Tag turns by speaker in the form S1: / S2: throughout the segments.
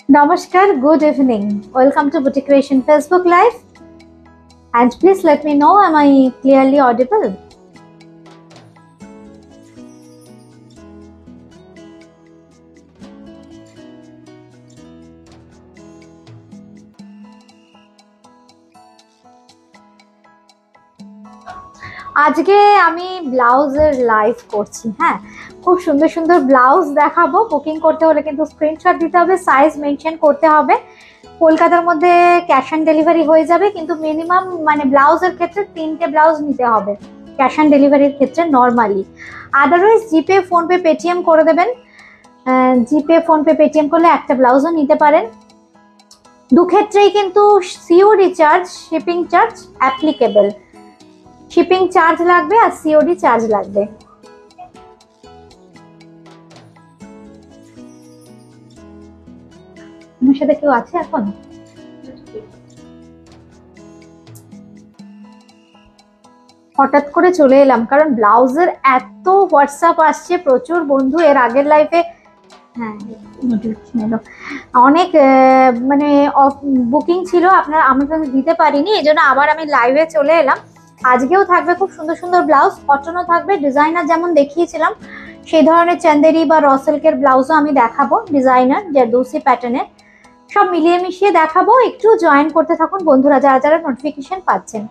S1: Namaskar, good evening. Welcome to Boutique Creation Facebook Live. And please let me know, am I clearly audible? আজকে আমি ব্লাউজের live করছি। হ্যাঁ, খুব সুন্দর সুন্দর ব্লাউজ দেখাবো। বুকিং করতে হলে কিন্তু স্ক্রিনশট দিতে হবে, সাইজ মেনশন করতে হবে। কলকাতার মধ্যে ক্যাশ অন ডেলিভারি হয়ে যাবে, কিন্তু মিনিমাম ব্লাউজের ক্ষেত্রে 3টে ব্লাউজ নিতে হবে ক্যাশ অন ডেলিভারির ক্ষেত্রে নর্মালি। আদারওয়াইজ জিপে, ফোনপে, পেটিএম করে দেবেন। জিপে, ফোনপে, পেটিএম করলে একটা ব্লাউজও নিতে পারেন। দু ক্ষেত্রেই কিন্তু COD charge, shipping charge applicable. Shipping charge লাগবে আর সিওডি চার্জ লাগবে। আমার সাথে কেউ আছে এখন? হঠাৎ করে চলে এলাম কারণ ব্লাউজের এত হোয়াটসঅ্যাপ আসছে, প্রচুর বন্ধু এর আগের লাইফে অনেক বুকিং ছিল, আমরা দিতে পারিনি, এই জন্য আবার আমি লাইভে চলে এলাম। আজকেও থাকবে খুব সুন্দর সুন্দর ব্লাউজ, কটনও থাকবে, ডিজাইনার যেমন দেখিয়েছিলাম সেই ধরনের চান্দেরি বা র সিল্কের ব্লাউজও আমি দেখাবো, ডিজাইনার জারদৌসি প্যাটার্নের, সব মিলিয়ে মিশিয়ে দেখাবো। একটু জয়েন করতে থাকুন বন্ধুরা, যারা যারা নোটিফিকেশন পাচ্ছেন।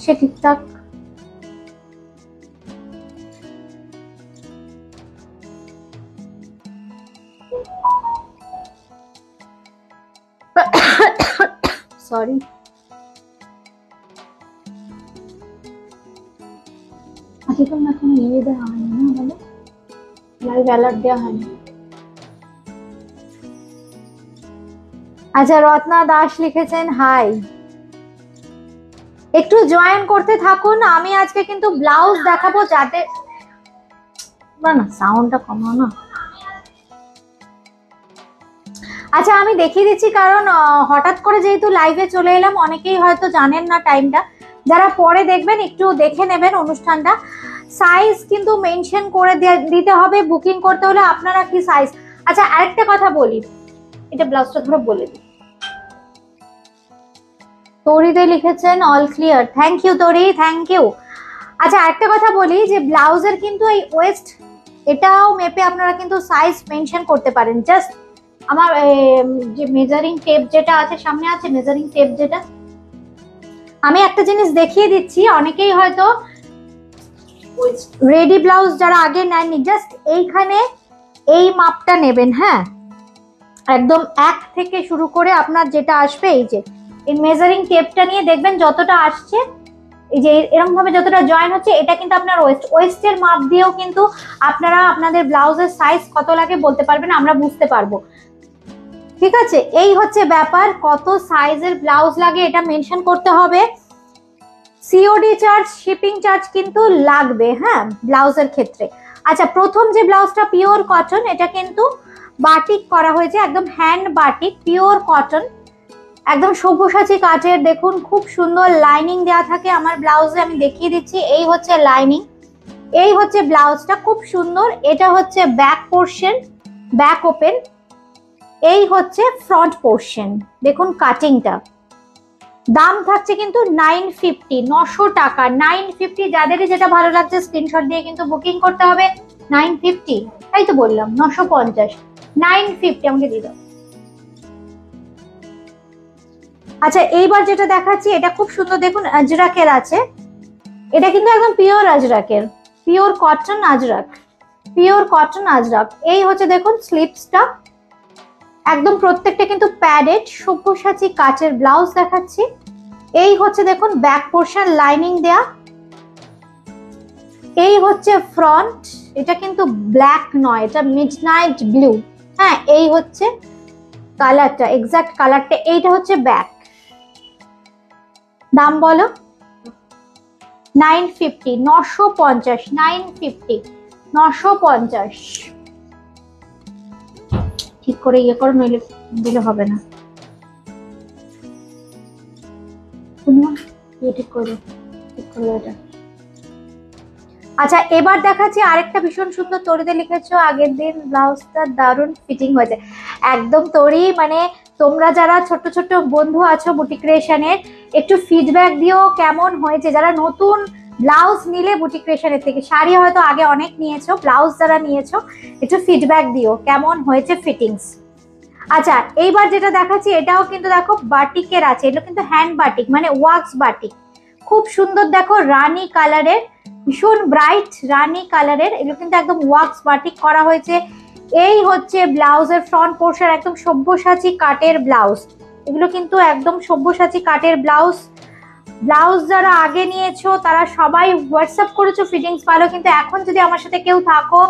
S1: সে ঠিকঠাক সরি, আজকে তো এখন ইয়ে দেওয়া হয়নি না, বলো লাইভ অ্যালার্ট দেওয়া হয়নি। আচ্ছা, রত্না দাস লিখেছেন হাই, একটু জয়েন করতে থাকুন। আমি আজকে কিন্তু ব্লাউজ দেখাবো, যাতে না সাউন্ডটা কমাও না। আচ্ছা, আমি দেখিয়ে দিচ্ছি, কারণ হঠাৎ করে যেহেতু লাইভে চলে এলাম, অনেকেই হয়তো জানেন না টাইমটা। যারা পরে দেখবেন একটু দেখে নেবেন অনুষ্ঠানটা। সাইজ কিন্তু মেনশন করে দিতে হবে বুকিং করতে হলে, আপনারা কি সাইজ। আচ্ছা, আরেকটা কথা বলি, এটা ব্লাউজটা ধরো বলে দিই। তরিতে লিখেছেন অল ক্লিয়ার, থ্যাংক ইউ তরি, থ্যাংক ইউ। আচ্ছা, আরেকটা কথা বলি যে ব্লাউজের কিন্তু এই ওয়েস্ট এটাও মেপে আপনারা কিন্তু সাইজ মেনশন করতে পারেন। জাস্ট আমার যে মেজারিং টেপ যেটা আছে, সামনে আছে মেজারিং টেপ, যেটা আমি একটা জিনিস দেখিয়ে দিচ্ছি। অনেকেই হয়তো রেডি ব্লাউজ যারা আগে নেননি, জাস্ট এইখানে এই মাপটা নেবেন। হ্যাঁ, একদম এক থেকে শুরু করে আপনার যেটা আসবে, এই যে এই মেজারিং টেপটা নিয়ে দেখবেন যতটা আসছে, এই যে এরকম ভাবে যতটা জয়েন হচ্ছে, এটা কিন্তু আপনার ওয়েস্টের মাপ দিয়েও কিন্তু আপনারা আপনাদের ব্লাউজের সাইজ কত লাগে বলতে পারবেন, আমরা বুঝতে পারবো। ঠিক আছে, এই হচ্ছে ব্যাপার, কত সাইজের ব্লাউজ লাগে এটা মেনশন করতে হবে। সিওডি চার্জ, শিপিং চার্জ কিন্তু লাগবে, হ্যাঁ, ব্লাউজের ক্ষেত্রে। আচ্ছা, প্রথম যে ব্লাউজটা পিওর কটন, এটা কিন্তু বাটিক করা হয়েছে, একদম হ্যান্ড বাটিক, পিওর কটন, একদম সব্যসাচী কাঠের। দেখুন খুব সুন্দর লাইনিং দেওয়া থাকে আমার ব্লাউজে, আমি দেখিয়ে দিচ্ছি। এই হচ্ছে লাইনিং, এই হচ্ছে ব্লাউজটা, খুব সুন্দর। এটা হচ্ছে ব্যাক পোর্শন, ব্যাক ওপেন। এই হচ্ছে ফ্রন্ট পোর্শন, দেখুন কাটিংটা। দাম থাকছে কিন্তু 950, 900 টাকা, 950। যাদেরই যেটা ভালো লাগছে স্ক্রিনশট দিয়ে কিন্তু বুকিং করতে হবে। 950, তাই তো বললাম, 950, 950 আমাকে দিয়ে দাও। আচ্ছা, এইবার যেটা দেখাচ্ছি এটা খুব সুন্দর, দেখুন আজরাকের আছে, এটা কিন্তু একদম পিওর আজরাকের, pure cotton Ajrakh, pure cotton Ajrakh. এই হচ্ছে দেখুন স্লিপসটা, একদম প্রত্যেকটা কিন্তু প্যাডেড সব্যসাচী কাচের ব্লাউজ দেখাচ্ছি। এই হচ্ছে দেখুন ব্যাক পোর্শন, লাইনিং দেয়া। এই হচ্ছে ফ্রন্ট, এটা কিন্তু ব্ল্যাক নয়, এটা মিডনাইট ব্লু। হ্যাঁ, এই হচ্ছে কালারটা, এক্সাক্ট কালারটা। এইটা হচ্ছে ব্যাক। দাম বলো? 950, 950, 950, 950। ঠিক করে ইয়ে করো, নইলে দিলে হবে না। ঠিক করে এটা। আচ্ছা এবার দেখাচ্ছি আরেকটা ভীষণ সুন্দর তরিতে লিখেছো আগের দিন, ব্লাউজটা দারুণ ফিটিং হয়েছে। একদম তরি, মানে তোমরা যারা ছোট্ট ছোট্ট বন্ধু আছো বুটিক ক্রিয়েশনের, একটু ফিডব্যাক দিও কেমন হয়েছে। যারা নতুন ব্লাউজ নিলে বুটিক ক্রিয়েশনের থেকে, শাড়ি হয়তো আগে অনেক নিয়েছো, ব্লাউজ যারা নিয়েছো একটু ফিডব্যাক দিও কেমন হয়েছে ফিটিংস। আচ্ছা এইবার যেটা দেখাচ্ছি এটাও কিন্তু দেখো বাটিকের আছে, এটা কিন্তু হ্যান্ড বাটিক মানে ওয়াক্স বাটিক, খুব সুন্দর দেখো রানী কালারের, ভীষণ ব্রাইট রানী কালারের, এগুলো কিন্তু একদম ওয়াক্স বাটিক করা হয়েছে। এই হচ্ছে ব্লাউজের ফ্রন্ট পোর্শন, একদম সব্যসাচী কাটের ব্লাউজ, এগুলো কিন্তু একদম সব্যসাচী কাটের ব্লাউজ। ব্লাউজ যারা আগে নিয়েছো তারা সবাই হোয়াটসঅ্যাপ করেছো ফিটিংস ভালো, কিন্তু এখন যদি আমার সাথে কেউ থাকো,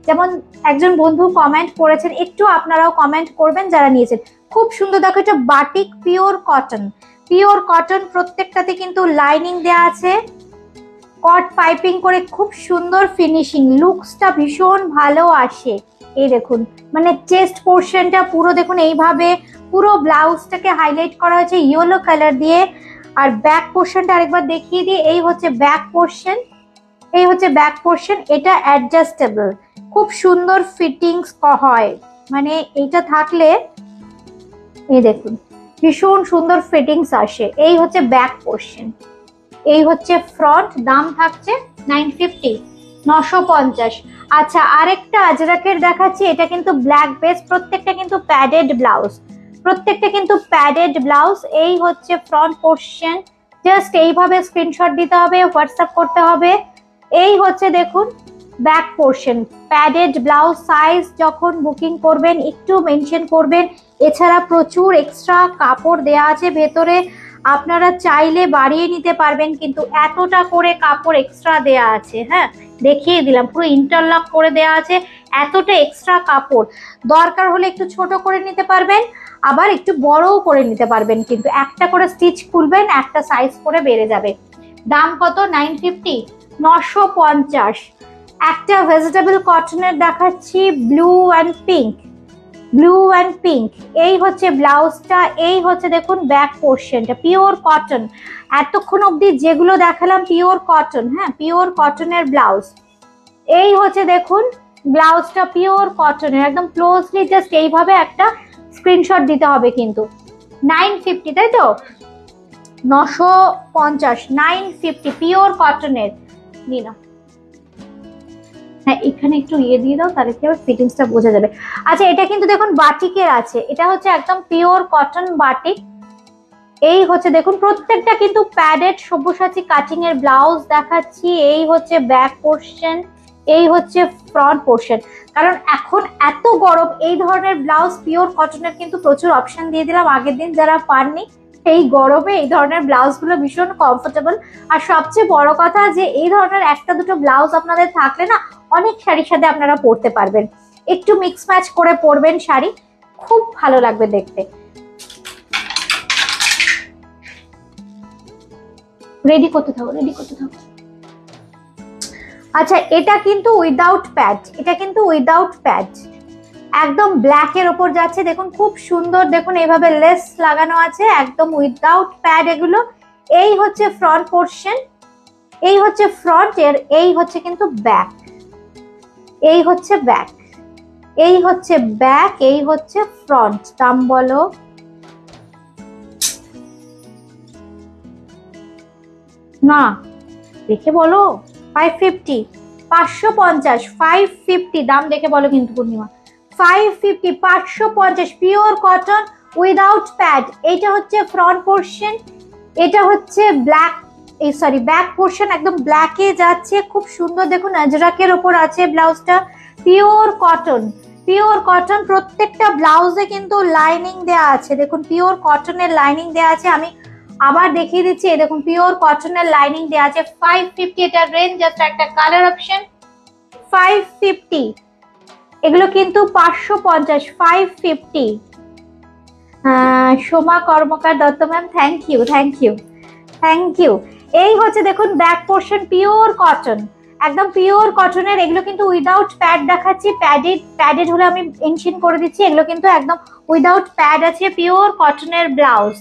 S1: যেমন একজন বন্ধু কমেন্ট করেছেন, একটু আপনারাও কমেন্ট করবেন যারা নিয়েছেন। খুব সুন্দর দেখো, এটা batik pure cotton, pure cotton, প্রত্যেকটাতে কিন্তু লাইনিং দেওয়া আছে, কট পাইপিং করে, খুব সুন্দর ফিনিশিং, লুকসটা ভীষণ ভালো আসে। এই দেখুন মানে চেস্ট পোর্শনটা পুরো দেখুন এইভাবে পুরো ব্লাউজটাকে হাইলাইট করা হয়েছে ইয়েলো কালার দিয়ে। আর ব্যাক পোর্শনটা আরেকবার দেখিয়ে দিই, এই হচ্ছে ব্যাক পোর্শন, এই হচ্ছে ব্যাক পোর্শন, এটা অ্যাডজাস্টেবল, খুব সুন্দর ফিটিংস হয়, মানে এইটা থাকলে এই দেখুন ভীষণ সুন্দর ফিটিংস আসে। এই হচ্ছে ব্যাক পোর্শন, এই হচ্ছে ফ্রন্ট, দাম থাকছে 950, 950। আচ্ছা আরেকটা আজরাকের দেখাচ্ছি, এটা কিন্তু ব্ল্যাক বেস, প্রত্যেকটা কিন্তু প্যাডেড ব্লাউজ, প্রত্যেকটা কিন্তু প্যাডেড ব্লাউজ। এই হচ্ছে ফ্রন্ট পোর্শন, জাস্ট এইভাবে স্ক্রিনশট দিতে হবে, হোয়াটসঅ্যাপ করতে হবে। এই হচ্ছে দেখুন back portion, padded blouse, size যখন বুকিং করবেন একটু মেনশন করবেন। এছাড়া প্রচুর এক্সট্রা কাপড় দেয়া আছে ভেতরে, আপনারা চাইলে বাড়িয়ে নিতে পারবেন, কিন্তু এতটা করে কাপড় এক্সট্রা দেয়া আছে, হ্যাঁ দেখিয়ে দিলাম, পুরো ইন্টারলক করে দেয়া আছে, এতটা এক্সট্রা কাপড়, দরকার হলে একটু ছোট করে নিতে পারবেন, আবার একটু বড়ও করে নিতে পারবেন, কিন্তু একটা করে স্টিচ খুলবেন, একটা সাইজ করে বেড়ে যাবে। দাম কত? 950, 950। একটা ভেজিটেবল কটনের দেখাচ্ছি, blue and pink, blue and pink, এই হচ্ছে ব্লাউজটা, এই হচ্ছে দেখুন ব্যাক পোর্শনটা, পিওর কটন, এতক্ষণ অবধি যেগুলো দেখালাম পিওর কটন, হ্যাঁ পিওর কটনের ব্লাউজ। এই হচ্ছে দেখুন ব্লাউজটা পিওর কটনের, একদম ক্লোজলি জাস্ট এইভাবে একটা স্ক্রিনশট দিতে হবে কিন্তু। 950 তাই তো, 950, 950 পিওর কটনের, নিন হ্যাঁ এখানে একটু ইয়ে দিয়ে দাও, তাহলে কি হবে ফিটিংসটা বোঝা যাবে। আচ্ছা এটা কিন্তু দেখুন বাটিকের আছে, এটা হচ্ছে একদম পিওর কটন বাটিক। এই হচ্ছে দেখুন প্রত্যেকটা কিন্তু প্যাডেড সব্যসাচী কাটিং এর ব্লাউজ দেখাচ্ছি। এই হচ্ছে ব্যাক পোর্শন, এই হচ্ছে ফ্রন্ট পোর্শন। কারণ এখন এত গরম, এই ধরনের ব্লাউজ পিওর কটনের কিন্তু প্রচুর অপশন দিয়ে দিলাম আগের দিন, যারা পাননি এই গরমে এই ধরনের ব্লাউজগুলো ভীষণ কমফোর্টেবল। আর সবচেয়ে বড় কথা যে এই ধরনের একটা দুটো ব্লাউজ আপনাদের থাকলে না অনেক শাড়ির সাথে আপনারা পরতে পারবেন, একটু মিক্স ম্যাচ করে পরবেন শাড়ি, খুব ভালো লাগবে দেখতে। রেডি করতে থাকো, রেডি করতে থাকো। আচ্ছা এটা কিন্তু উইদাউট প্যাড, এটা কিন্তু উইদাউট প্যাড, একদম ব্ল্যাক এর ওপর যাচ্ছে, দেখুন খুব সুন্দর, দেখুন এইভাবে লেস লাগানো আছে, একদম উইদাউট প্যাড এগুলো। এই হচ্ছে ফ্রন্ট পোর্শন, এই হচ্ছে ফ্রন্ট এর, এই হচ্ছে কিন্তু ব্যাক, এই হচ্ছে ব্যাক, এই হচ্ছে ব্যাক, এই হচ্ছে ফ্রন্ট। দাম বলো? না দেখে বলো। 550, 550, 550 দাম দেখে বলো কিন্তু পূর্ণিমা। 550, 550 পিওর কটন উইদাউট প্যাড। এটা হচ্ছে ফ্রন্ট পোর্শন, এটা হচ্ছে ব্ল্যাক, এই সরি ব্যাক পোর্শন, একদম ব্ল্যাকে যাচ্ছে, খুব সুন্দর দেখুন আজরাকের ওপর আছে ব্লাউজটা, পিওর কটন, পিওর কটন। প্রত্যেকটা ব্লাউজে কিন্তু লাইনিং দেয়া আছে, দেখুন পিওর কটনের লাইনিং দেয়া আছে। আমি আবার দেখিয়ে দিচ্ছি, এই দেখুন পিওর কটনের লাইনিং দেয়া আছে। 550 এটার রেঞ্জ, জাস্ট একটা কালার অপশন। 550 এগুলো কিন্তু 550, 550। Soma Karmakar Datta ma'am, thank you, thank you, thank you. এই হচ্ছে দেখুন ব্যাক পোর্শন পিওর কটন, একদম পিওর কটনের, এগুলো কিন্তু উইদাউট প্যাড দেখাচ্ছি, প্যাডেড, প্যাডেড হলে আমি মেনশন করে দিচ্ছি, এগুলো কিন্তু একদম উইদাউট প্যাড আছে, পিওর কটনের ব্লাউজ।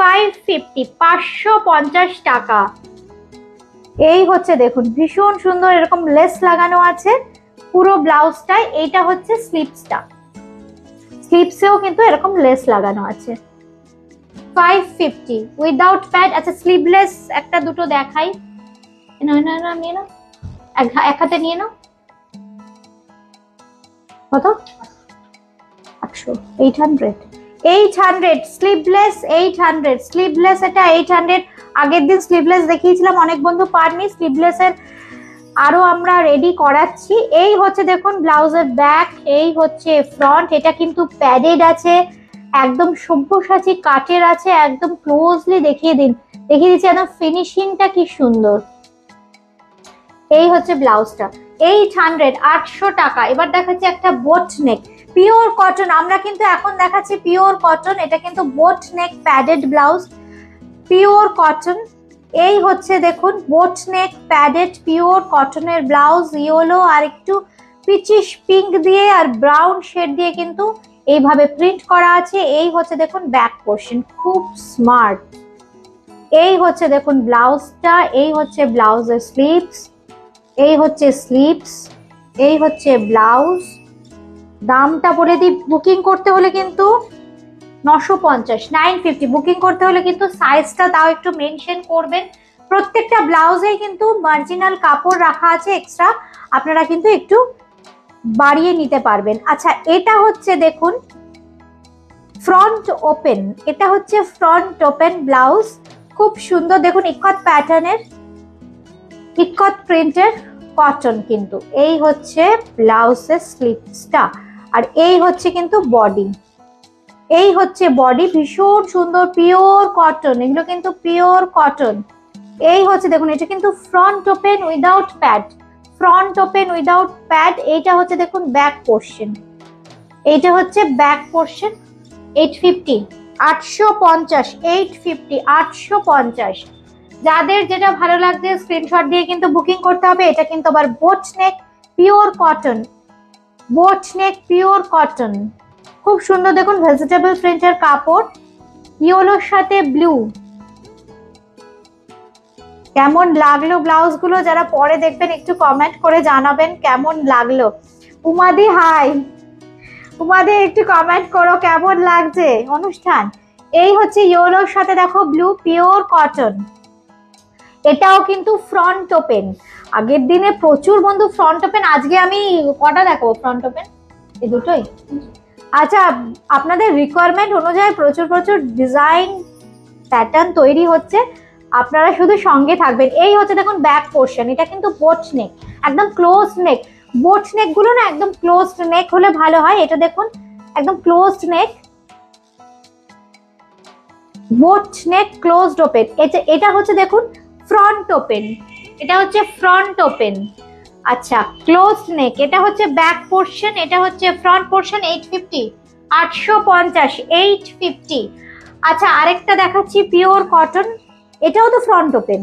S1: 550, 550 টাকা। এই হচ্ছে দেখুন ভীষণ সুন্দর এরকম লেস লাগানো আছে পুরো ব্লাউজটায়। এইটা হচ্ছে স্লিপসটা, স্লিপসেও কিন্তু এরকম লেস লাগানো আছে। 550 উইদাউট প্যাড। আচ্ছা স্লিভলেস একটা দুটো দেখাই, নিয়ে নাও, এক হাতে নিয়ে নাও। কত? 800, 800, 800 স্লিভলেস, 800 স্লিভলেস, এটা 800। আগের দিন স্লিভলেস দেখিয়েছিলাম, অনেক বন্ধু পাননি, স্লিভলেস এর আরো আমরা রেডি করাচ্ছি। এই হচ্ছে দেখুন ব্লাউজের ব্যাক, এই হচ্ছে ফ্রন্ট। এটা কিন্তু প্যাডেড আছে, একদম সব্যসাচী কাটের আছে। একদম ক্লোজলি দেখিয়ে দিচ্ছি একদম ফিনিশিংটা কি সুন্দর। এই হচ্ছে ব্লাউজটা 800, 800 টাকা। এবার দেখাচ্ছি একটা বোট নেক পিওর কটন। আমরা কিন্তু এখন দেখাচ্ছি পিওর কটন, এটা কিন্তু বোট নেক প্যাডেড ব্লাউজ, পিওর কটন। এই হচ্ছে দেখুন বোট নেক প্যাডেড পিওর কটনের ব্লাউজ, ইয়েলো আর একটু পিচিশ পিঙ্ক দিয়ে আর ব্রাউন শেড দিয়ে কিন্তু এইভাবে প্রিন্ট করা আছে। এই হচ্ছে দেখুন ব্যাক পোর্শন, খুব স্মার্ট। এই হচ্ছে দেখুন ব্লাউজটা, এই হচ্ছে ব্লাউজের স্লিভস, এই হচ্ছে স্লিভস, এই হচ্ছে ব্লাউজ। দামটা বলে দিই, বুকিং করতে হলে কিন্তু 950, 950 বুকিং করতে হলে কিন্তু সাইজটা তাও একটু মেনশন করবেন। প্রত্যেকটা ব্লাউজেই কিন্তু মার্জিনাল কাপড় রাখা আছে এক্সট্রা, আপনারা কিন্তু একটু বাড়িয়ে নিতে পারবেন। আচ্ছা এটা হচ্ছে দেখুন ফ্রন্ট ওপেন, এটা হচ্ছে ফ্রন্ট ওপেন ব্লাউজ, খুব সুন্দর দেখুন ইক্কত প্যাটার্নের, ইক্কত প্রিন্টের কটন কিন্তু। এই হচ্ছে ব্লাউজের স্লিভসটা, আর এই হচ্ছে কিন্তু বডি, এই হচ্ছে বডি, ভীষণ সুন্দর পিওর কটন, এগুলো কিন্তু পিওর কটন। এই হচ্ছে দেখুন এটা কিন্তু front open without pad, front open without pad. এইটা হচ্ছে দেখুন ব্যাক পোর্শন, এইটা হচ্ছে ব্যাক পোর্শন। 850, 850, 850, 850। যাদের যেটা ভালো লাগছে স্ক্রিনশট দিয়ে কিন্তু বুকিং করতে হবে। এটা কিন্তু আবার বোট নেক পিওর কটন, বোট নেক পিওর কটন, খুব সুন্দর দেখুন ভেজিটেবল প্রিন্টের কাপড়, ইয়েলোর সাথে ব্লু। কেমন লাগলো ব্লাউজ গুলো, যারা পরে দেখবেন একটু কমেন্ট করে জানাবেন কেমন লাগলো। উমাদি হাই, উমাদি একটু কমেন্ট করো কেমন লাগছে অনুষ্ঠান। এই হচ্ছে ইয়েলোর সাথে দেখো ব্লু, পিওর কটন। এটাও কিন্তু ফ্রন্ট ওপেন, আগের দিনে প্রচুর বন্ধু ফ্রন্ট ওপেন, আজকে আমি কটা দেখাবো ফ্রন্ট ওপেন, এই দুটোই। আচ্ছা আপনাদের রিকোয়ারমেন্ট অনুযায়ী প্রচুর প্রচুর ডিজাইন প্যাটার্ন তৈরি হচ্ছে, আপনারা শুধু সঙ্গে থাকবেন। এই হচ্ছে দেখুন ব্যাক পোর্শন, এটা কিন্তু বোট নেক, একদম ক্লোজ নেক। বোট নেক গুলো না একদম ক্লোজ নেক হলে ভালো হয়, এটা দেখুন একদম ক্লোজ নেক, বোট নেক ক্লোজড ওপেন। এটা হচ্ছে দেখুন ফ্রন্ট ওপেন, এটা হচ্ছে ফ্রন্ট ওপেন। আচ্ছা ক্লোজ নেক, এটা হচ্ছে ব্যাক পোর্শন, এটা হচ্ছে ফ্রন্ট পোর্শন। 850, 850, 850। আচ্ছা আরেকটা দেখাচ্ছি পিওর কটন, এটাও তো ফ্রন্ট ওপেন,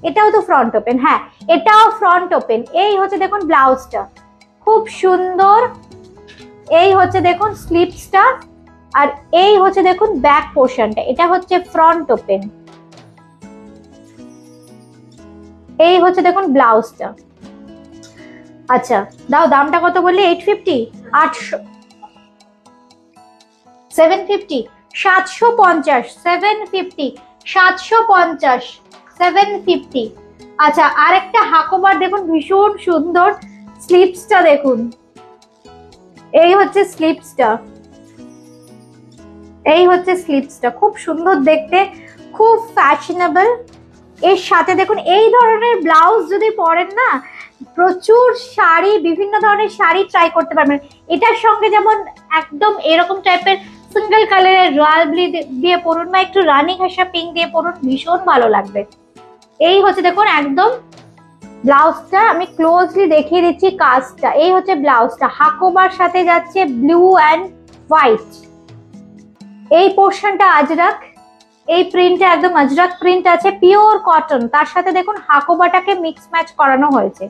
S1: এটাও তো ফ্রন্ট ওপেন, হ্যাঁ এটাও ফ্রন্ট ওপেন। এই হচ্ছে দেখুন ব্লাউজটা খুব সুন্দর, এই হচ্ছে দেখুন স্লিভসটা, আর এই হচ্ছে দেখুন ব্যাক পোর্শনটা, এটা হচ্ছে ফ্রন্ট ওপেন। এই হচ্ছে দেখুন ব্লাউজটা। আচ্ছা দাও দামটা কত বললি? 850, 800, 750, 750, 750, 750, 750। আচ্ছা আরেকটা হাকোবার দেখুন ভীষণ সুন্দর, স্লিভসটা দেখুন, এই হচ্ছে স্লিভসটা, এই হচ্ছে স্লিভসটা, খুব সুন্দর দেখতে, খুব ফ্যাশনেবল। এর সাথে দেখুন এই ধরনের ব্লাউজ যদি পরেন না, প্রচুর শাড়ি, বিভিন্ন ধরনের শাড়ি ট্রাই করতে পারবেন। এটার সঙ্গে যেমন একদম এরকম টাইপের সিঙ্গেল কালারের রয়্যাল ব্লু দিয়ে পরুন বা একটু রানী ঘাসা পিঙ্ক দিয়ে পরুন, ভীষণ ভালো লাগবে। এই হচ্ছে দেখুন একদম ব্লাউজটা, আমি ক্লোজলি দেখিয়ে দিচ্ছি কাজটা। এই হচ্ছে ব্লাউজটা, হাকোবার সাথে যাচ্ছে ব্লু অ্যান্ড হোয়াইট। এই পোর্শনটা আজরাক, এই প্রিন্টটা একদম আজরাক প্রিন্ট আছে, পিওর কটন, তার সাথে দেখুন হাকোবাটাকে মিক্স ম্যাচ করানো হয়েছে।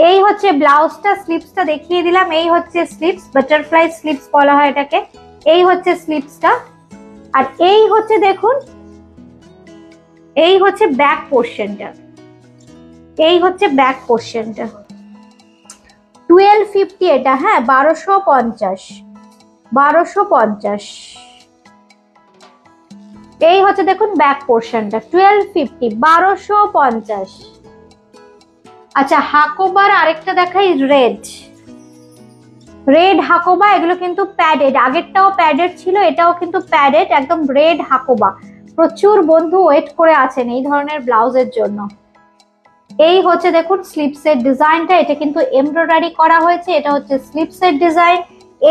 S1: এই হচ্ছে ব্লাউজটা, স্লিভসটা দেখিয়ে দিলাম, এই হচ্ছে স্লিভস, বাটারফ্লাই স্লিভস বলা হয় এটাকে। এই হচ্ছে স্লিভসটা, আর এই হচ্ছে দেখুন, এই হচ্ছে ব্যাক পোর্শনটা, এই হচ্ছে ব্যাক পোর্শনটা। 1250 এটা, হ্যাঁ 1250, 1250। এই হচ্ছে দেখুন ব্যাক পোর্শনটা 1250, 1250। আচ্ছা হাকোবার আরেকটা দেখাই, রেড, রেড হাকোবা। এগুলো কিন্তু প্যাডেড, আগেরটাও প্যাডেড ছিল, এটাও কিন্তু প্যাডেড, একদম রেড হাকোবা। প্রচুর বন্ধু ওয়েট করে আছেন এই ধরনের ব্লাউজের জন্য। এই হচ্ছে দেখুন স্লিপসের ডিজাইনটা, এটা কিন্তু এমব্রয়ডারি করা হয়েছে, এটা হচ্ছে স্লিপসের ডিজাইন।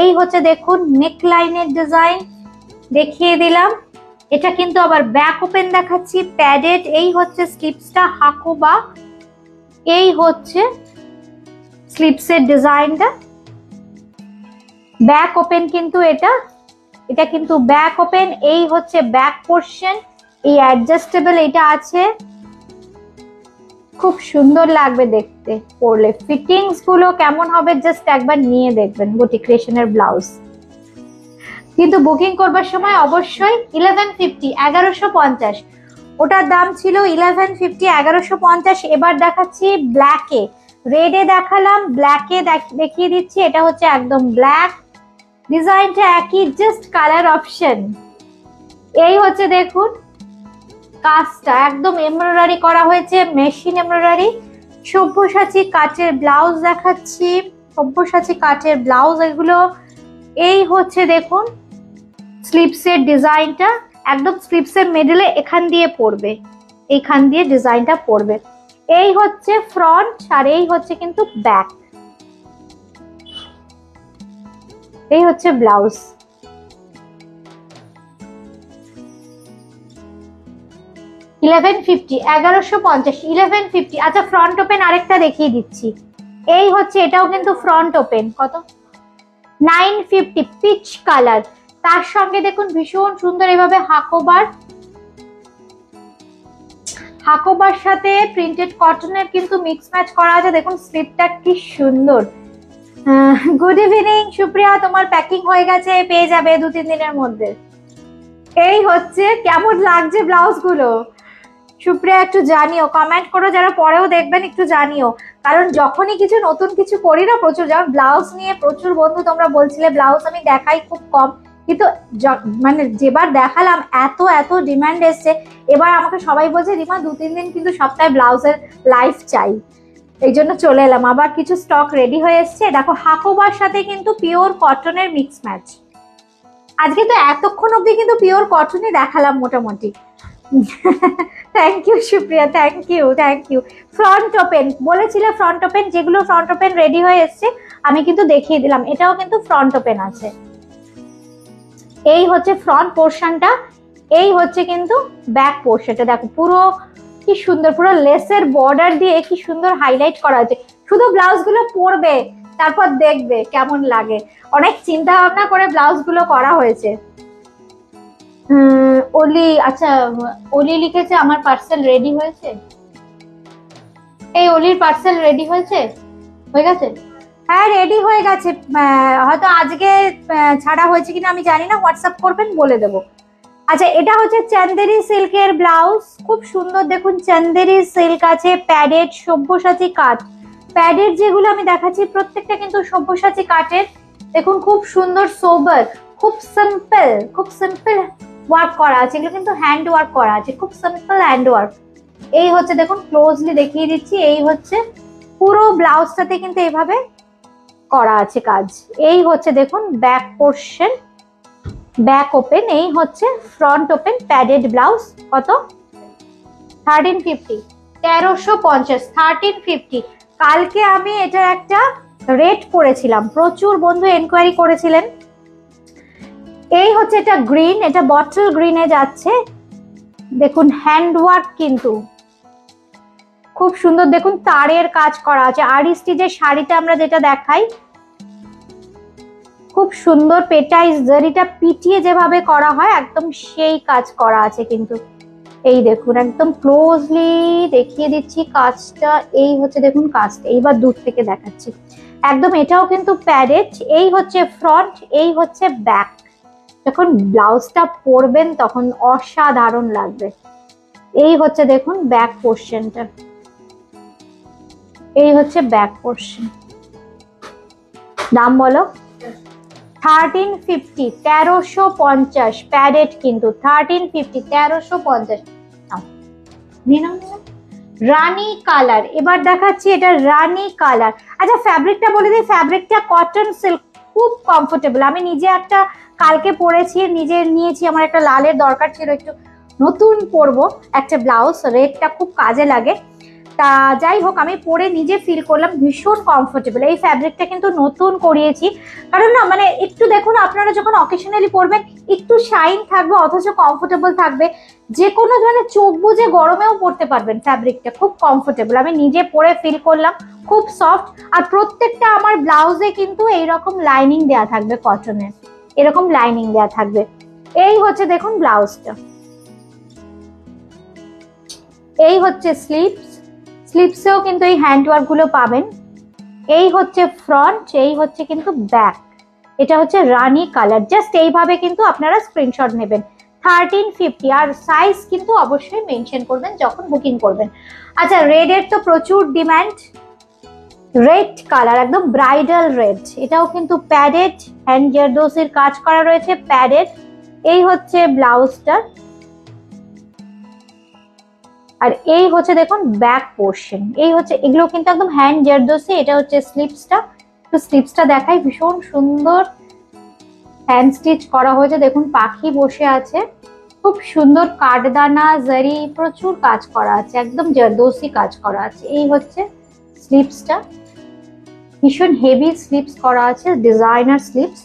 S1: এই হচ্ছে দেখুন নেক লাইনের ডিজাইন দেখিয়ে দিলাম, এটা কিন্তু আবার ব্যাক ওপেন দেখাচ্ছি, প্যাডেড। এই হচ্ছে স্লিপসটা হাকোবা, এই হচ্ছে স্লিপসের ডিজাইনটা, ব্যাক ওপেন কিন্তু এটা, এটা কিন্তু ব্যাক ওপেন। এই হচ্ছে ব্যাক পোর্শন, এই অ্যাডজাস্টেবল এটা আছে, খুব সুন্দর লাগবে দেখতে পরলে। ফিটিংস গুলো কেমন হবে জাস্ট একবার নিয়ে দেখবেন বুটিক ক্রিয়েশনের ব্লাউজ। কিন্তু বুকিং করবার সময় অবশ্যই 1150, 1150, ওটার দাম ছিল 1150, 1150। এবার দেখাচ্ছি ব্ল্যাকে, রেডে দেখালাম, ব্ল্যাকে দেখিয়ে দিচ্ছি, এটা হচ্ছে একদম ব্ল্যাক, ডিজাইনটা একই, জাস্ট কালার অপশন। এই হচ্ছে দেখুন কাজটা একদম এমব্রয়ডারি করা হয়েছে, মেশিন এমব্রয়ডারি। সব্যসাচী কাচের ব্লাউজ দেখাচ্ছি, সব্যসাচী কাচের ব্লাউজ এগুলো। এই হচ্ছে দেখুন স্লিপসের ডিজাইনটা, একদম স্লিপসের মিডলে এখান দিয়ে পড়বে, এইখান দিয়ে ডিজাইনটা পড়বে। এই হচ্ছে ফ্রন্ট আর এই হচ্ছে কিন্তু ব্যাক। এই হচ্ছে ব্লাউজ। $1150, 1150, 1150। আচ্ছা ফ্রন্ট ওপেন আরেকটা দেখিয়ে দিচ্ছি, এই হচ্ছে এটাও কিন্তু ফ্রন্ট ওপেন, কত 950, পিচ কালার। তার সঙ্গে দেখুন ভীষণ সুন্দর এভাবে হাকোবার, হাকোবার সাথে প্রিন্টেড কটনের কিন্তু মিক্স ম্যাচ করা আছে। দেখুন স্লিপটা কি সুন্দর। গুড ইভিনিং সুপ্রিয়া, তোমার প্যাকিং হয়ে গেছে, পেয়ে যাবে 2-3 দিনের মধ্যে। এই হচ্ছে, কেমন লাগছে ব্লাউজ গুলো সুপ্রিয়া একটু জানিও, কমেন্ট করো, যারা পরেও দেখবেন একটু জানিও। কারণ যখনই কিছু নতুন কিছু করি না, প্রচুর, যেমন ব্লাউজ নিয়ে প্রচুর বন্ধু তোমরা বলছিলে ব্লাউজ আমি দেখাই খুব কম, কিন্তু মানে যেবার দেখালাম এত এত ডিমান্ড এসছে, এবার আমাকে সবাই বলছে রিমা 2-3 দিন কিন্তু সপ্তাহে ব্লাউজের লাইভ চাই, এই জন্য চলে এলাম। আবার কিছু স্টক রেডি হয়ে এসছে, দেখো হাকোবার সাথে কিন্তু পিওর কটনের মিক্স ম্যাচ। আজকে তো এতক্ষণ অব্দি কিন্তু পিওর কটনই দেখালাম মোটামুটি। Thank you Supriya, thank you, thank you. Front open বলেছিলে, ফ্রন্ট ওপেন, যেগুলো ফ্রন্ট ওপেন রেডি হয়ে এসছে আমি কিন্তু দেখিয়ে দিলাম, এটাও কিন্তু ফ্রন্ট ওপেন আছে। এই হচ্ছে ফ্রন্ট পোর্শনটা, এই হচ্ছে কিন্তু ব্যাক পোর্শনটা। দেখো পুরো কি সুন্দর, পুরো লেসের বর্ডার দিয়ে কি সুন্দর হাইলাইট করা হয়েছে। শুধু ব্লাউজ গুলো পরবে, তারপর দেখবে কেমন লাগে। অনেক চিন্তা ভাবনা করে ব্লাউজ গুলো করা হয়েছে। ওলি, আচ্ছা ওলি লিখেছে আমার পার্সেল রেডি হয়েছে। এই অলির পার্সেল রেডি হয়েছে, হয়ে গেছে? হ্যাঁ রেডি হয়ে গেছে, হয়তো আজকে ছাড়া হয়েছে কিনা আমি জানি না, হোয়াটসঅ্যাপ করবেন বলে দেবো। আচ্ছা এটা হচ্ছে চান্দেরি সিল্কের ব্লাউজ, খুব সুন্দর দেখুন চান্দেরি সিল্ক আছে, প্যাডেড সব্যসাচী কাট। প্যাডেড যেগুলো আমি দেখাচ্ছি প্রত্যেকটা কিন্তু সব্যসাচী কাটের। দেখুন খুব সুন্দর সোবার, খুব সিম্পল, খুব সিম্পল ওয়ার্ক করা আছে, এগুলো কিন্তু হ্যান্ড ওয়ার্ক করা আছে, খুব সিম্পল হ্যান্ড ওয়ার্ক। এই হচ্ছে দেখুন ক্লোজলি দেখিয়ে দিচ্ছি, এই হচ্ছে পুরো ব্লাউজটাতে কিন্তু এইভাবে করা আছে কাজ। এই হচ্ছে দেখুন ব্যাক পোর্শন, ব্যাক ওপেন। এই হচ্ছে ফ্রন্ট ওপেন প্যাডেড ব্লাউজ, কত 1350, 1350, 1350। কালকে আমি এটার একটা রেট করেছিলাম, প্রচুর বন্ধু এনকোয়ারি করেছিলেন। এই হচ্ছে এটা গ্রিন, এটা বটল গ্রিনে যাচ্ছে, দেখুন হ্যান্ড ওয়ার্ক কিন্তু খুব সুন্দর, দেখুন তারের কাজ করা আছে। আরিস্টি যে শাড়িতে আমরা যেটা দেখাই, খুব সুন্দর পেটাইজ জারিটা পিটিয়ে যেভাবে করা হয় একদম সেই কাজ করা আছে কিন্তু। এই দেখুন একদম ক্লোজলি দেখিয়ে দিচ্ছি কাজটা। এই হচ্ছে দেখুন কাজটা, এইবার দূর থেকে দেখাচ্ছি একদম, এটাও কিন্তু প্যাডেড। এই হচ্ছে ফ্রন্ট, এই হচ্ছে ব্যাক। যখন ব্লাউজটা পরবেন তখন অসাধারণ লাগবে। এই হচ্ছে দেখুন ব্যাক পোর্শনটা, এই হচ্ছে ব্যাক পোর্শন। দাম বলো? 1350, 1350 প্যাডেড কিন্তু 1350, 1350। রানী কালার এবার দেখাচ্ছি, এটা রানী কালার। আচ্ছা ফ্যাব্রিকটা বলে দিই, ফ্যাব্রিকটা কটন সিল্ক, খুব কমফোর্টেবল। আমি নিজে একটা কালকে পরেছি, নিজে নিয়েছি, আমার একটা লালের দরকার ছিল, একটু নতুন পরবো একটা ব্লাউজ, রেডটা খুব কাজে লাগে। তা যাই হোক, আমি পরে নিজে ফিল করলাম ভীষণ কমফোর্টেবল। এই ফ্যাব্রিকটা কিন্তু নতুন করিয়েছি, কারণ না মানে একটু দেখুন, আপনারা যখন অকেশনালি পরবেন একটু শাইন থাকবে অথচ কমফোর্টেবল থাকবে, যে কোনো ধরনের চোখ বুজে গরমেও পরতে পারবেন। ফ্যাব্রিকটা খুব কমফোর্টেবল, আমি নিজে পরে ফিল করলাম, খুব সফট। আর প্রত্যেকটা আমার ব্লাউজে কিন্তু এইরকম লাইনিং দেওয়া থাকবে, কটনের এরকম লাইনিং দেওয়া থাকবে। এই হচ্ছে দেখুন ব্লাউজটা, এই হচ্ছে স্লিভস, স্লিভসেও কিন্তু এই হ্যান্ডওয়ার্ক গুলো পাবেন। এই হচ্ছে ফ্রন্ট, এই হচ্ছে কিন্তু ব্যাক। এটা হচ্ছে রানী কালার। জাস্ট এইভাবে কিন্তু আপনারা স্ক্রিনশট নেবেন। 1350, আর সাইজ কিন্তু অবশ্যই মেনশন করবেন যখন বুকিং করবেন। আচ্ছা রেডের তো প্রচুর ডিমান্ড, রেড কালার একদম ব্রাইডাল রেড, এটাও কিন্তু প্যাডেড, হ্যান্ড জারদোসির কাজ করা রয়েছে, প্যাডেড। এই হচ্ছে ব্লাউজটা, আর এই হচ্ছে দেখুন ব্যাক পোর্শন। এই হচ্ছে, এগুলো কিন্তু একদম হ্যান্ড জারদোসি। এটা হচ্ছে স্লিভসটা, একটু স্লিভসটা দেখাই, ভীষণ সুন্দর হ্যান্ড স্টিচ করা হয়েছে। দেখুন পাখি বসে আছে, খুব সুন্দর কাঠদানা জারি প্রচুর কাজ করা আছে, একদম জারদোসি কাজ করা আছে। এই হচ্ছে স্লিভসটা, ভীষণ হেভি স্লিভস করা আছে, ডিজাইনার স্লিভস।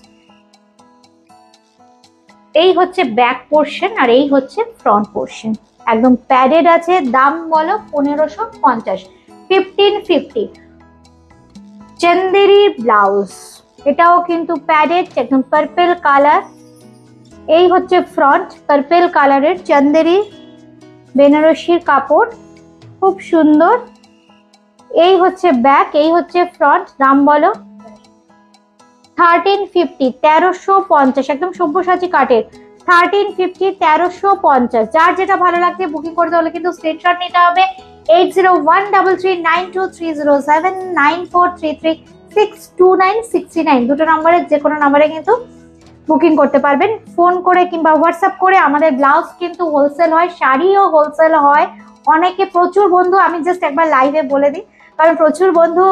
S1: এই হচ্ছে ব্যাক পোর্শন, আর এই হচ্ছে ফ্রন্ট পোর্শন, একদম প্যাডেড আছে। দাম বলো? 1550, 1550। চন্দেরি ব্লাউজ, এটাও কিন্তু প্যাডেড, একদম পার্পল কালার। এই হচ্ছে ফ্রন্ট, পার্পল কালারের চন্দেরি বেনারসির কাপড়, খুব সুন্দর। এই হচ্ছে ব্যাক, এই হচ্ছে ফ্রন্ট। দাম বলো? 1350, 1350, একদম সব্যসাচী কাঠের। 1350, 1350। যার যেটা ভালো লাগছে বুকিং করতে হলে কিন্তু স্ক্রিনশট নিতে হবে। 8013392307, 9433629629, দুটো নম্বরের যে কোনো নম্বরে কিন্তু বুকিং করতে পারবেন। ফোন করে কিংবা হোয়াটসঅ্যাপ করে। আমাদের ব্লাউজ কিন্তু হোলসেল হয়, শাড়িও হোলসেল হয়। অনেকে, প্রচুর বন্ধু, আমি জাস্ট একবার লাইভে বলে দিই, কারণ প্রচুর বন্ধু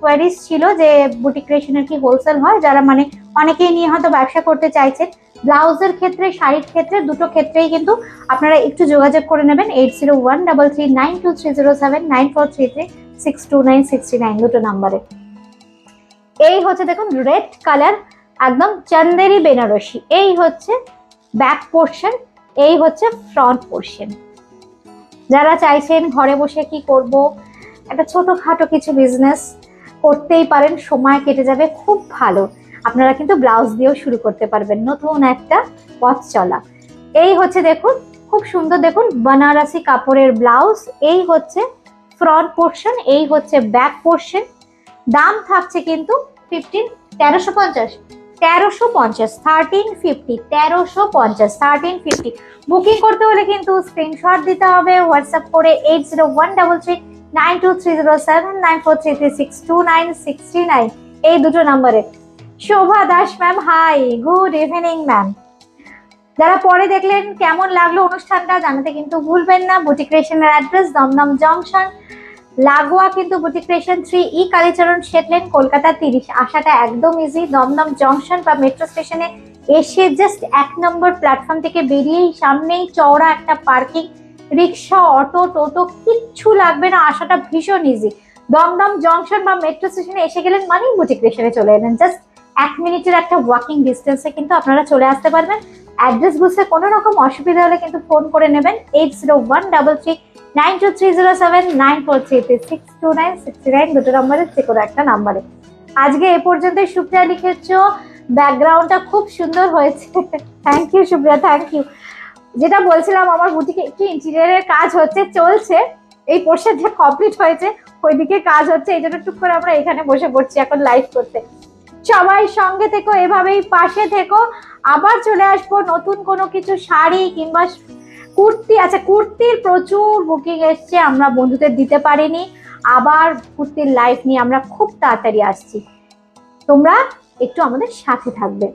S1: কোয়ারিজ ছিল যে বুটিক ক্রিয়েশনের কি হোলসেল হয়, যারা মানে অনেকেই নিয়ে হয়তো ব্যবসা করতে চাইছেন। ব্লাউজের ক্ষেত্রে, শাড়ির ক্ষেত্রে, দুটো ক্ষেত্রেই কিন্তু আপনারা একটু যোগাযোগ করে নেবেন। 8013392307, 9433629629, দুটো নাম্বারে। এই হচ্ছে দেখুন রেড কালার, একদম চন্দেরি বেনারসি। এই হচ্ছে ব্যাক পোর্শন, এই হচ্ছে ফ্রন্ট পোর্শন। যারা চাইছেন ঘরে বসে কি করব, একটা ছোটখাটো কিছু বিজনেস করতেই পারেন, সময় কেটে যাবে খুব ভালো। আপনারা কিন্তু ব্লাউজ দিয়েও শুরু করতে পারবেন নতুন একটা পথ চলা। এই হচ্ছে দেখুন খুব সুন্দর, দেখুন বানারসি কাপড়ের ব্লাউজ। এই হচ্ছে ফ্রন্ট পোর্শন, এই হচ্ছে ব্যাক পোর্শন। দাম থাকছে কিন্তু 1350, 1350, 1350, 1350। বুকিং করতে হলে কিন্তু স্ক্রিনশট দিতে হবে হোয়াটসঅ্যাপ করে 8013392307, 9433629629, এই দুটো নম্বরে। Shobha Das ma'am, hi, good evening ma'am. যারা পরে দেখলেন কেমন লাগলো অনুষ্ঠানটা জানাতে কিন্তু ভুলবেন না। বুটিক ক্রিয়েশনের অ্যাড্রেস দমদম জংশন, লাগোয়া কিন্তু boutique creation 3E Kalicharan shed lane, Kolkata 30। আসাটা একদম ইজি। দমদম জংশন বা মেট্রো স্টেশনে এসে জাস্ট 1 নম্বর প্ল্যাটফর্ম থেকে বেরিয়েই সামনেই চওড়া একটা পার্কিং, রিক্সা, অটো, টোটো কিচ্ছু লাগবে না, আসাটা ভীষণ ইজি। দমদম জংশন বা মেট্রো স্টেশনে এসে গেলেন মানেই বুটিক ক্রিয়েশনে চলে এলেন। জাস্ট 1 মিনিটের একটা ওয়াকিং ডিস্টেন্সে কিন্তু আপনারা চলে আসতে পারবেন। অ্যাড্রেস বুঝতে কোনো রকম অসুবিধা হলে কিন্তু ফোন করে নেবেন 8013392307, 9433629629, দুটো নম্বরে যে কোনো একটা নাম্বারে। আজকে এ পর্যন্ত। সুপ্রিয়া লিখেছো ব্যাকগ্রাউন্ডটা খুব সুন্দর হয়েছে, thank you Supriya, thank you. যেটা বলছিলাম, আমার বুটিকে একটু ইন্টেরিয়রের কাজ হচ্ছে, চলছে, এই পোর্শনটা কমপ্লিট হয়েছে, ওইদিকে কাজ হচ্ছে, এই জন্য টুক করে আমরা এখানে বসে পড়ছি এখন লাইভ করতে। সবাই সঙ্গে থেকো, এভাবেই পাশে থেকো। আবার চলে আসবো নতুন কোনো কিছু শাড়ি কিংবা কুর্তি। আচ্ছা, কুর্তির প্রচুর বুকিং এসছে, আমরা বন্ধুদের দিতে পারিনি। আবার কুর্তির লাইভ নিয়ে আমরা খুব তাড়াতাড়ি আসছি, তোমরা একটু আমাদের সাথে থাকবে।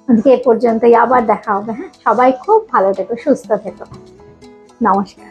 S1: আজকে এ পর্যন্তই, আবার দেখা হবে। হ্যাঁ, সবাই খুব ভালো থেকো, সুস্থ থেকো। নমস্কার।